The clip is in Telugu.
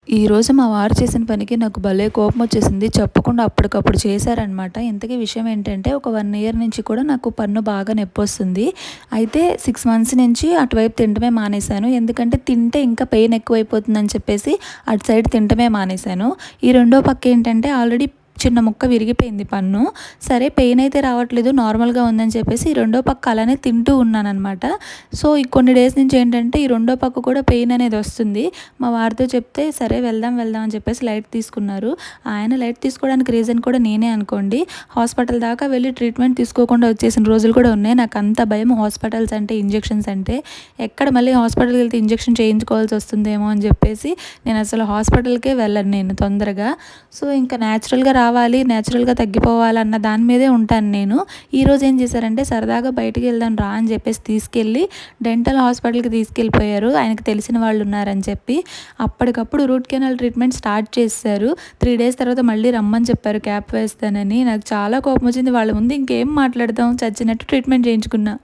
ఈరోజు మా వారు చేసిన పనికి నాకు భలే కోపమొచ్చేసింది. చెప్పకుండా అప్పటికప్పుడు చేశారనమాట. ఇంతకీ విషయం ఏంటంటే, ఒక 1 ఇయర్ నుంచి కూడా నాకు పన్ను బాగా నొప్పొస్తుంది. అయితే 6 మంత్స్ నుంచి అటువైపు తినడమే మానేశాను. ఎందుకంటే తింటే ఇంకా పెయిన్ ఎక్కువైపోతుందని చెప్పేసి అటు సైడ్ తినటమే మానేశాను. ఈ రెండో పక్క ఏంటంటే ఆల్రెడీ చిన్న ముక్క విరిగిపోయింది పన్ను. సరే పెయిన్ అయితే రావట్లేదు, నార్మల్‌గా ఉందని చెప్పేసి ఈ రెండో పక్క అలానే తింటూ ఉన్నాననమాట. సో, ఈ కొన్ని డేస్ నుంచి ఏంటంటే ఈ రెండో పక్క కూడా పెయిన్ అనేది వస్తుంది. మా వారితో చెప్తే సరే వెళ్దాం, వెళ్దాం అని చెప్పేసి లైట్ తీసుకున్నారు. ఆయన లైట్ తీసుకోవడానికి రీజన్ కూడా నేనే అనుకోండి. హాస్పిటల్ దాకా వెళ్ళి ట్రీట్మెంట్ తీసుకోకుండా వచ్చేసిన రోజులు కూడా ఉన్నాయి. నాకంత భయం హాస్పిటల్స్ అంటే, ఇంజెక్షన్స్ అంటే. ఎక్కడ మళ్ళీ హాస్పిటల్‌కి వెళ్తే ఇంజెక్షన్ చేయించుకోవాల్సి వస్తుందేమో అని చెప్పేసి నేనసలు హాస్పిటల్‌కే వెళ్ళను నేను తొందరగా. సో, ఇంకా న్యాచురల్‌గా రావాలి, న్యాచురల్‌గా తగ్గిపోవాలన్న దాని మీదే ఉంటాను నేను. ఈరోజు ఏం చేశారంటే సరదాగా బయటికి వెళ్దాం రా అని చెప్పేసి తీసుకెళ్ళి డెంటల్ హాస్పిటల్‌కి తీసుకెళ్ళిపోయారు. ఆయనకు తెలిసిన వాళ్ళు ఉన్నారని చెప్పి. అప్పటికప్పుడు రూట్ కెనాల్ ట్రీట్మెంట్ స్టార్ట్ చేసేశారు. 3 డేస్ తర్వాత మళ్ళీ రమ్మని చెప్పారు క్యాప్ వేస్తానని. నాకు చాలా కోపమొచ్చింది. వాళ్ళ ముందు ఇంకేం మాట్లాడతాం, చచ్చినట్టు ట్రీట్మెంట్ చేయించుకున్నా.